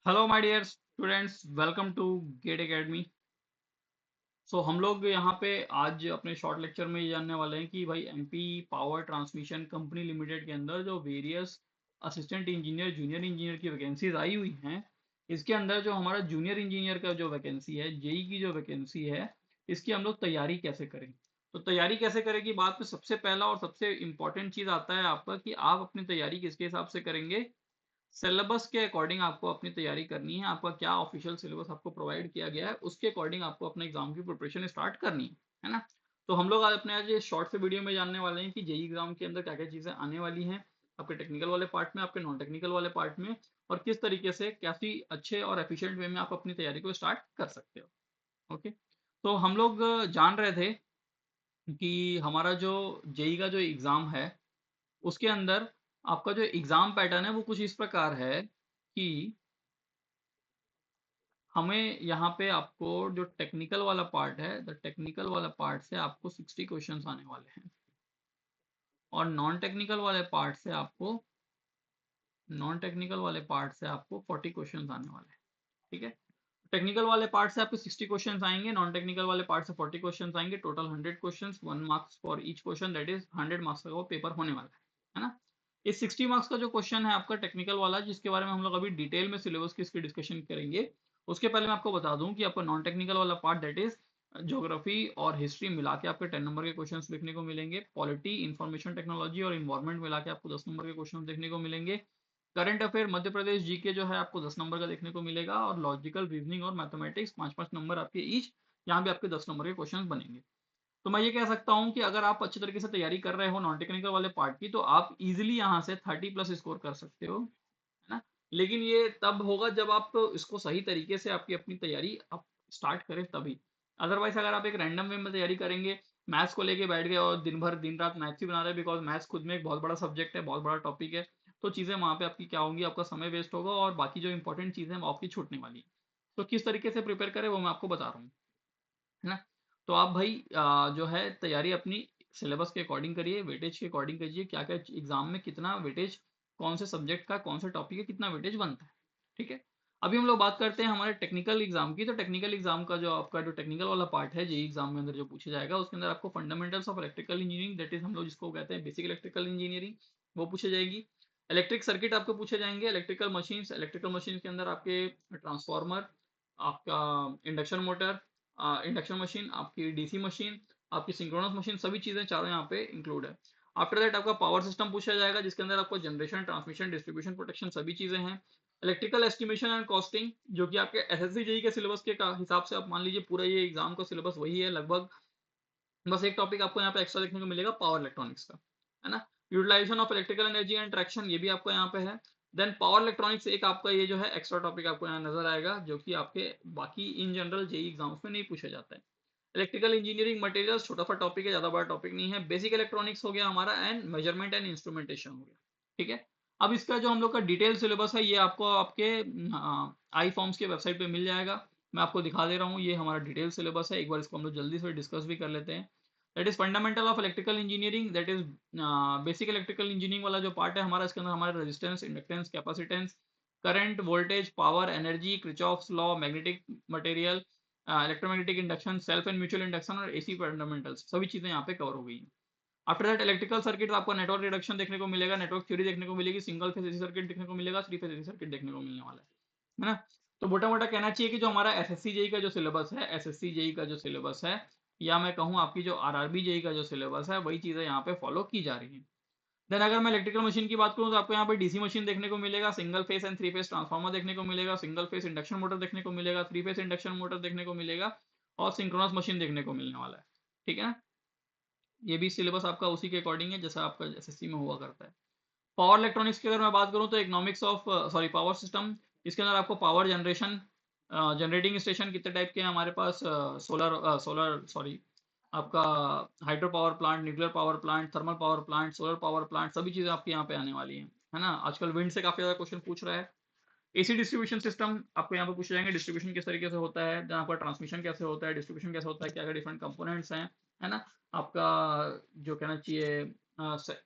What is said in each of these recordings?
Hello my dear students, welcome to GATE academy. हम लोग यहाँ पे आज अपने शॉर्ट लेक्चर में ये जानने वाले हैं कि भाई MP power transmission company limited के अंदर जो various assistant engineer junior engineer की वैकेंसीज आई हुई हैं, इसके अंदर जो हमारा जूनियर इंजीनियर का जो वैकेंसी है, जेई की जो वैकेंसी है, इसकी हम लोग तैयारी कैसे करें। तो तैयारी कैसे करें की बात में सबसे पहला और सबसे इम्पोर्टेंट चीज़ आता है आपका कि आप अपनी तैयारी किसके हिसाब से करेंगे। सिलेबस के अकॉर्डिंग आपको अपनी तैयारी करनी है। आपका क्या ऑफिशियल सिलेबस आपको प्रोवाइड किया गया है, उसके अकॉर्डिंग आपको अपने एग्जाम की प्रिपरेशन स्टार्ट करनी है ना। तो हम लोग आज अपने आज ये शॉर्ट से वीडियो में जानने वाले हैं कि जेई एग्जाम के अंदर क्या क्या चीज़ें आने वाली हैं, आपके टेक्निकल वाले पार्ट में, आपके नॉन टेक्निकल वाले पार्ट में, और किस तरीके से कैसी अच्छे और एफिशिएंट वे में आप अपनी तैयारी को स्टार्ट कर सकते हो। ओके, तो हम लोग जान रहे थे कि हमारा जो जेई का जो एग्ज़ाम है, उसके अंदर आपका जो एग्ज़ाम पैटर्न है वो कुछ इस प्रकार है कि हमें यहाँ पे आपको जो टेक्निकल वाला पार्ट है, द टेक्निकल वाला पार्ट से आपको 60 क्वेश्चंस आने वाले हैं, और नॉन टेक्निकल वाले पार्ट से आपको 40 क्वेश्चंस आने वाले हैं। ठीक है, टेक्निकल वाले पार्ट से आपको 60 क्वेश्चंस आएंगे, नॉन टेक्निकल वाले पार्ट से 40 क्वेश्चंस आएंगे, total 100 questions, 1 marks for each question, that is 100 marks का वो पेपर होने वाला है ना। इस 60 मार्क्स का जो क्वेश्चन है आपका टेक्निकल वाला, जिसके बारे में हम लोग अभी डिटेल में सिलेबस की इसकी डिस्कशन करेंगे, उसके पहले मैं आपको बता दूं कि आपका नॉन टेक्निकल वाला पार्ट दैट इज ज्योग्राफी और हिस्ट्री मिला के आपके 10 नंबर के क्वेश्चन देखने को मिलेंगे, पॉलिटी, इंफॉर्मेशन टेक्नोलॉजी और इन्वायरमेंट मिला के आपको 10 नंबर के क्वेश्चन देखने को मिलेंगे, current affair Madhya Pradesh GK जो है आपको 10 नंबर का देखने को मिलेगा, और लॉजिकल रीजनिंग और मैथमेटिक्स 5-5 नंबर आपके ईच, यहाँ भी आपके 10 नंबर के क्वेश्चन बनेंगे। तो मैं ये कह सकता हूँ कि अगर आप अच्छी तरीके से तैयारी कर रहे हो नॉन टेक्निकल वाले पार्ट की, तो आप इजिली यहाँ से 30+ स्कोर कर सकते हो, है ना। लेकिन ये तब होगा जब आप इसको सही तरीके से आपकी अपनी तैयारी आप स्टार्ट करें तभी। अदरवाइज अगर आप एक रैंडम वे में तैयारी करेंगे, मैथ्स को लेके बैठ गए और दिन भर दिन रात मैथ्स ही बना रहे, बिकॉज मैथ्स खुद में एक बहुत बड़ा सब्जेक्ट है, बहुत बड़ा टॉपिक है, तो चीज़ें वहाँ पे आपकी क्या होंगी, आपका समय वेस्ट होगा और बाकी जो इंपॉर्टेंट चीज़ें हैं वो आपकी छूटने वाली है। तो किस तरीके से प्रिपेयर करें वो मैं आपको बता रहा हूँ, है ना। तो आप भाई जो है तैयारी अपनी सिलेबस के अकॉर्डिंग करिए, वेटेज के अकॉर्डिंग करिए, क्या क्या एग्जाम में कितना वेटेज, कौन से सब्जेक्ट का कौन से टॉपिक है कितना वेटेज बनता है। ठीक है, अभी हम लोग बात करते हैं हमारे टेक्निकल एग्जाम की। तो टेक्निकल एग्जाम का जो आपका जो टेक्निकल वाला पार्ट है जेई एग्जाम में अंदर जो पूछा जाएगा, उसके अंदर आपको fundamentals of electrical engineering, that is हम लोग जिसको कहते हैं बेसिक इलेक्ट्रिकल इंजीनियरिंग, वो पूछे जाएगी। इलेक्ट्रिक सर्किट आपको पूछे जाएंगे, इलेक्ट्रिकल मशीन्स के अंदर आपके ट्रांसफार्मर, आपका इंडक्शन मोटर, इंडक्शन मशीन, आपकी डीसी मशीन, आपकी सिंक्रोनस मशीन, सभी चीजें चारों यहाँ पे इंक्लूड है। आफ्टर दैट आपका पावर सिस्टम पूछा जाएगा, जिसके अंदर आपको जनरेशन, ट्रांसमिशन, डिस्ट्रीब्यूशन, प्रोटेक्शन सभी चीजें हैं। इलेक्ट्रिकल एस्टिमेशन एंड कॉस्टिंग, जो कि आपके एसएससी जेई के सिलेबस के हिसाब से आप मान लीजिए पूरा ये एग्जाम का सिलेबस वही है लगभग, बस एक टॉपिक आपको यहाँ पे एक्स्ट्रा देखने को मिलेगा पावर इलेक्ट्रॉनिक्स का, है ना। Utilisation of electrical energy and traction, ये भी आपको यहाँ पे है। देन पावर इलेक्ट्रॉनिक्स एक आपका ये जो है एक्स्ट्रा टॉपिक आपको यहाँ नजर आएगा, जो कि आपके बाकी इन जनरल जेई एग्जाम्स में नहीं पूछा जाता है। इलेक्ट्रिकल इंजीनियरिंग मटेरियल्स छोटा सा टॉपिक है, ज्यादा बड़ा टॉपिक नहीं है। बेसिक इलेक्ट्रॉनिक्स हो गया हमारा, एंड मेजरमेंट एंड इंस्ट्रूमेंटेशन हो गया। ठीक है, अब इसका जो हम लोग का डिटेल सिलेबस है ये आपको आपके आई फॉर्म्स के वेबसाइट पे मिल जाएगा। मैं आपको दिखा दे रहा हूँ, ये हमारा डिटेल सिलेबस है, एक बार इसको हम लोग जल्दी से डिस्कस भी कर लेते हैं। That is fundamental of electrical engineering, that is basic electrical engineering वाला जो पार्ट है हमारा, इसके अंदर हमारे resistance, inductance, capacitance, current, voltage, power, energy, Kirchhoff's law, magnetic material, electromagnetic induction, self and mutual induction और एसी फंडामेंटल्स, सभी चीजें यहाँ पे कवर हो गई हैं। आफ्टर दैट इलेक्ट्रिकल सर्किट आपको नेटवर्क रिडक्शन देखने को मिलेगा, नेटवर्क थ्योरी देखने को मिलेगी, सिंगल फेज एसी सर्किट देखने को मिलेगा, 3 फेज एसी सर्किट देखने को मिलने वाला है ना। तो मोटा मोटा कहना चाहिए कि जो हमारा एसएससी जेई का जो सिलेबस है, एसएससी जेई का जो सिलेबस है, या मैं कहूँ आपकी जो आरआरबी जेई का जो सिलेबस है, वही चीजें यहाँ पे फॉलो की जा रही है। देन अगर मैं इलेक्ट्रिकल मशीन की बात करूँ तो आपको यहाँ पे डीसी मशीन देखने को मिलेगा, single phase and 3 phase transformer देखने को मिलेगा, सिंगल फेस इंडक्शन मोटर देखने को मिलेगा, 3 फेज इंडक्शन मोटर देखने को मिलेगा, और सिंक्रोनस मशीन देखने को मिलने वाला है। ठीक है ना, ये भी सिलेबस आपका उसी के अकॉर्डिंग है जैसा आपका एसएससी में हुआ करता है। पावर इलेक्ट्रॉनिक्स की अगर मैं बात करूँ तो इकोनॉमिक्स ऑफ पावर सिस्टम, इसके अंदर आपको पावर जनरेशन, जनरेटिंग स्टेशन कितने टाइप के हैं हमारे पास, सोलर सोलर सॉरी आपका hydro power plant, nuclear power plant, thermal power plant, solar power plant, सभी चीज़ें आपके यहाँ पे आने वाली हैं, है ना। आजकल विंड से काफ़ी ज़्यादा क्वेश्चन पूछ रहा है। एसी डिस्ट्रीब्यूशन सिस्टम आपको यहाँ पे पूछे जाएंगे, डिस्ट्रीब्यूशन किस तरीके से होता है, जहाँ पर ट्रांसमिशन कैसे होता है, डिस्ट्रीब्यूशन कैसे होता है, क्या क्या डिफरेंट कंपोनेंट्स हैं, है ना। आपका जो कहना चाहिए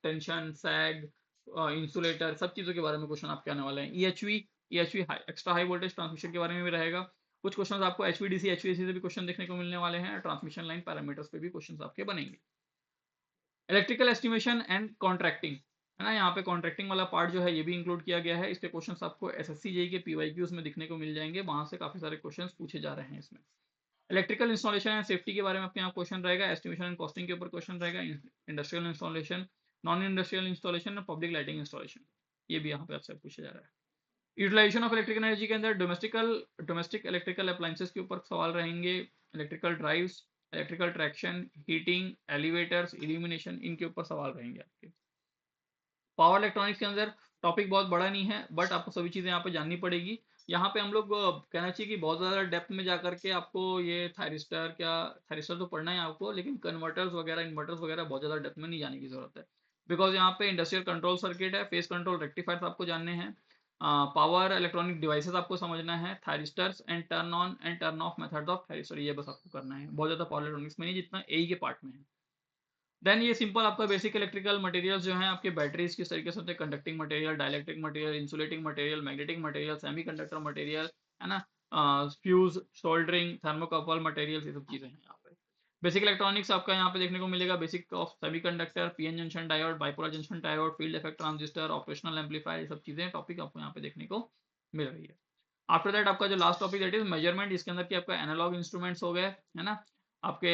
टेंशन, सैग, इंसुलेटर, सब चीज़ों के बारे में क्वेश्चन आपके आने वाले हैं। ईएचवी ये HV extra high voltage transmission के बारे में भी रहेगा। कुछ क्वेश्चन आपको एचवीडीसी एचवीएसी से भी क्वेश्चन देखने को मिलने वाले हैं, ट्रांसमिशन लाइन पैरामीटर्स पे भी क्वेश्चन आपके बनेंगे। इलेक्ट्रिकल एस्टिमेशन एंड कॉन्ट्रैक्टिंग है ना, यहाँ पे कॉन्ट्रैक्टिंग वाला पार्ट जो है ये भी इंक्लूड किया गया है। इस पे क्वेश्चन आपको एसएससी जेई के पीवाईक्यूज में दिखने को मिल जाएंगे, वहां से काफी सारे क्वेश्चन पूछे जा रहे हैं इसमें। इलेक्ट्रिकल इंस्टॉलेशन एंड सेफ्टी के बारे में आपके यहाँ क्वेश्चन रहेगा, एस्टिमेशन एंड कॉस्टिंग के ऊपर क्वेश्चन रहेगा, industrial installation, non industrial installation और पब्लिक लाइटिंग इंस्टॉलेशन, ये भी यहाँ पे आपसे पूछा जा रहा है। यूटिलाइजेशन ऑफ इलेक्ट्रिकल एनर्जी के अंदर डोमेस्टिक इलेक्ट्रिकल अप्लायंसेस के ऊपर सवाल रहेंगे, electrical drives, electrical traction, heating, elevators, illumination, इनके ऊपर सवाल रहेंगे आपके। पावर इलेक्ट्रॉनिक्स के अंदर टॉपिक बहुत बड़ा नहीं है, बट आपको सभी चीजें यहाँ पे जाननी पड़ेगी। यहाँ पे हम लोग कहना चाहिए कि बहुत ज्यादा डेप्थ में जाकर के आपको ये थायरिस्टर क्या, थायरिस्टर तो पढ़ना है आपको, लेकिन कन्वर्टर्स वगैरह इन्वर्टर्स वगैरह बहुत ज्यादा डेप्थ में नहीं जाने की जरूरत है। बिकॉज यहाँ पे इंडस्ट्रियल कंट्रोल सर्किट है, फेस कंट्रोल रेक्टिफायर्स आपको जानने हैं, पावर इलेक्ट्रॉनिक डिवाइसेस आपको समझना है, thyristors and turn on and turn off methods of thyristor, ये बस आपको करना है। बहुत ज्यादा पावर इलेक्ट्रॉनिक्स में नहीं जितना एई के पार्ट में है। देन ये सिंपल आपका बेसिक इलेक्ट्रिकल मटेरियल्स जो हैं आपके, बैटरीज किस तरीके से होते हैं, conducting material, dielectric material, insulating material, magnetic material, semiconductor material, है ना, फ्यूज, सोल्डरिंग, थर्मोकपल मटेरियल, ये सब चीजें हैं यहाँ पे। बेसिक इलेक्ट्रॉनिक्स आपका यहाँ पे देखने को मिलेगा, basic of semiconductor, PN junction diode, bipolar junction diode, field effect transistor, operational amplifier, ये सब चीजें टॉपिक आपको यहाँ पे देखने को मिल रही है। आफ्टर दैट आपका जो last topic that is measurement, इसके अंदर की आपका एनालॉग इंस्ट्रूमेंट्स हो गए, है ना, आपके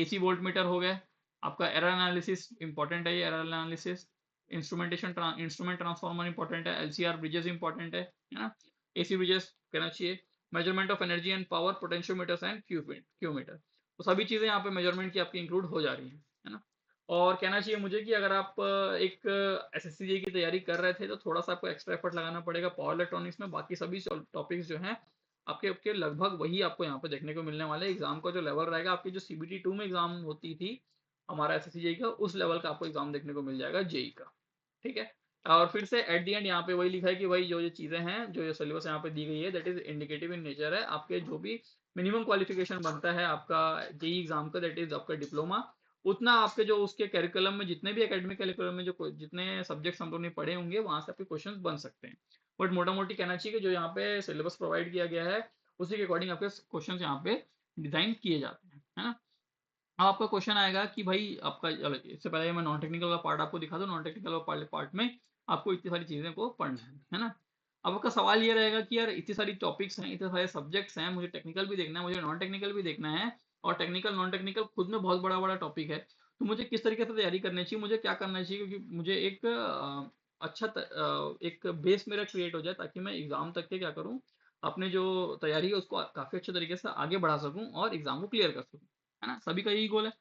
एसी वोल्ट मीटर हो गए, आपका एरर एनालिसिस इंपॉर्टेंट है, ये error analysis, instrument transformer important है, एलसीआर ब्रिजेस इंपॉर्टेंट है ना, एसी ब्रिजेस कहना चाहिए, measurement of energy and power, potentiometers and Q meter, तो सभी चीजें यहाँ पे मेजरमेंट की आपकी इंक्लूड हो जा रही है ना। और कहना चाहिए मुझे कि अगर आप एक एसएससी की तैयारी कर रहे थे तो थोड़ा सा आपको एक्स्ट्रा एफर्ट लगाना पड़ेगा पावर इलेक्ट्रॉनिक्स में, बाकी सभी टॉपिक्स जो हैं आपके आपके लगभग वही आपको यहाँ पे देखने को मिलने वाले। एग्जाम का जो लेवल रहेगा, आपकी जो सीबीटी 2 में एग्जाम होती थी हमारा एसएससी जेई का, उस लेवल का आपको एग्जाम देखने को मिल जाएगा जेई का, ठीक है। और फिर से एट दी एंड यहाँ पे वही लिखा है कि भाई जो ये चीजें हैं, जो ये सिलेबस यहाँ पे दी गई है, that is indicative in nature है। आपके जो भी मिनिमम क्वालिफिकेशन बनता है आपका जेई एग्जाम का, दैट इज आपका डिप्लोमा, उतना आपके जो उसके करिकुलम में जितने भी एकेडमिक करिकुलम में जो जितने सब्जेक्ट्स हम लोग ने पढ़े होंगे, वहां से आपके क्वेश्चन बन सकते हैं। बट मोटा मोटी कहना चाहिए कि जो यहाँ पे सिलेबस प्रोवाइड किया गया है उसी के अकॉर्डिंग आपके क्वेश्चन यहाँ पे डिजाइन किए जाते हैं, है ना। अब आपका क्वेश्चन आएगा कि भाई आपका, इससे पहले मैं नॉन टेक्निकल का पार्ट आपको दिखा दूं, नॉन टेक्निकल पार्ट में आपको इतनी सारी चीजें को पढ़ना है ना। अब आपका सवाल ये रहेगा कि यार इतनी सारी टॉपिक्स हैं, इतने सारे सब्जेक्ट्स हैं, मुझे टेक्निकल भी देखना है, मुझे नॉन टेक्निकल भी देखना है, और टेक्निकल नॉन टेक्निकल खुद में बहुत बड़ा बड़ा टॉपिक है, तो मुझे किस तरीके से तैयारी करनी चाहिए, मुझे क्या करना चाहिए, क्योंकि मुझे एक एक बेस मेरा क्रिएट हो जाए, ताकि मैं एग्जाम तक के क्या करूँ, अपने जो तैयारी है उसको काफी अच्छे तरीके से आगे बढ़ा सकूं और एग्जाम को क्लियर कर सकूं, है ना। सभी का यही गोल है।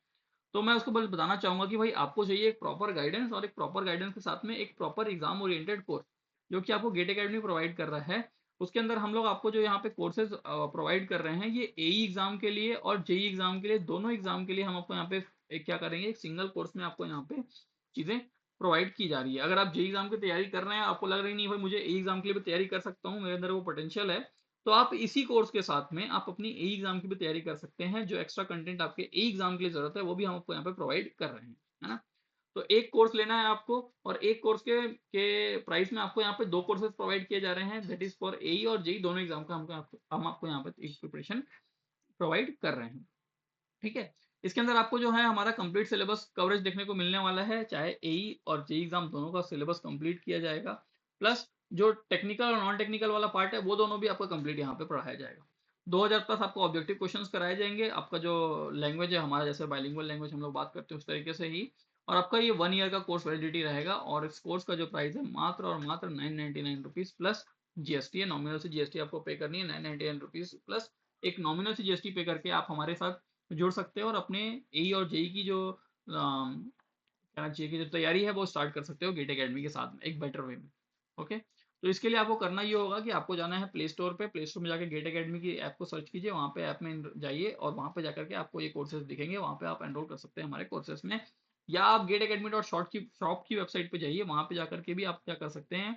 तो मैं उसको बस बताना चाहूंगा कि भाई आपको चाहिए एक प्रॉपर गाइडेंस, और एक प्रॉपर गाइडेंस के साथ में एक प्रॉपर एग्जाम ओरिएंटेड कोर्स, जो कि आपको गेट एकेडमी प्रोवाइड कर रहा है। उसके अंदर हम लोग आपको जो यहाँ पे कोर्सेज प्रोवाइड कर रहे हैं, ये एई एग्जाम के लिए और जेई एग्जाम के लिए, दोनों एग्जाम के लिए हम आपको यहाँ पे एक क्या करेंगे, एक सिंगल कोर्स में आपको यहाँ पे चीजें प्रोवाइड की जा रही है। अगर आप जेई एग्जाम की तैयारी कर रहे हैं, आपको लग रहा है नहीं भाई मुझे ए एग्जाम के लिए भी तैयारी कर सकता हूँ, मेरे अंदर वो पोटेंशियल है, तो आप इसी कोर्स के साथ में आप अपनी ए एग्जाम की भी तैयारी कर सकते हैं। जो एक्स्ट्रा कंटेंट आपके ए एग्जाम के लिए जरूरत है वो भी हम आपको यहाँ पे प्रोवाइड कर रहे हैं, है ना। तो एक कोर्स लेना है आपको, और एक कोर्स के प्राइस में आपको यहाँ पे दो कोर्सेज प्रोवाइड किए जा रहे हैं, दैट इज फॉर एई और जेई दोनों एग्जाम का हम आपको यहाँ पे एक प्रिपरेशन प्रोवाइड कर रहे हैं, ठीक है। इसके अंदर आपको जो है हमारा कंप्लीट सिलेबस कवरेज देखने को मिलने वाला है, चाहे एई और जेई एग्जाम दोनों का सिलेबस कंप्लीट किया जाएगा, प्लस जो टेक्निकल और नॉन टेक्निकल वाला पार्ट है वो दोनों भी आपका कंप्लीट यहाँ पे पढ़ाया जाएगा। 2000 प्लस आपको ऑब्जेक्टिव क्वेश्चंस कराए जाएंगे। आपका जो लैंग्वेज है हमारा, जैसे बाइलिंगुअल लैंग्वेज हम लोग बात करते हैं उस तरीके से ही, और आपका ये 1 ईयर का कोर्स वैलिडिटी रहेगा, और इस कोर्स का जो प्राइस है मात्र और मात्र 999 रुपीज प्लस जीएसटी है। नॉमिनल से जीएसटी आपको पे करनी है 999 रुपीज प्लस एक नॉमिनल से जीएसटी पे करके आप हमारे साथ जोड़ सकते हो, और अपने एई और जेई की जो कहना चाहिए कि जो तैयारी है वो स्टार्ट कर सकते हो गेट एकेडमी के साथ में एक बेटर वे में। ओके, तो इसके लिए आपको करना ये होगा कि आपको जाना है प्ले स्टोर पे, प्ले स्टोर में जाकर गेट एकेडमी की ऐप को सर्च कीजिए, वहाँ पे ऐप में जाइए और वहाँ पे जाकर के आपको ये कोर्सेज दिखेंगे, वहाँ पे आप एनरोल कर सकते हैं हमारे कोर्सेज में। या आप गेट एकेडमी डॉट शॉप की वेबसाइट पे जाइए, वहाँ पे जाकर के भी आप क्या कर सकते हैं,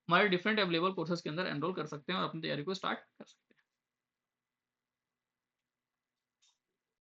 हमारे डिफरेंट अवेलेबल कोर्सेज के अंदर एनरोल कर सकते हैं और अपनी तैयारी को स्टार्ट कर सकते हैं।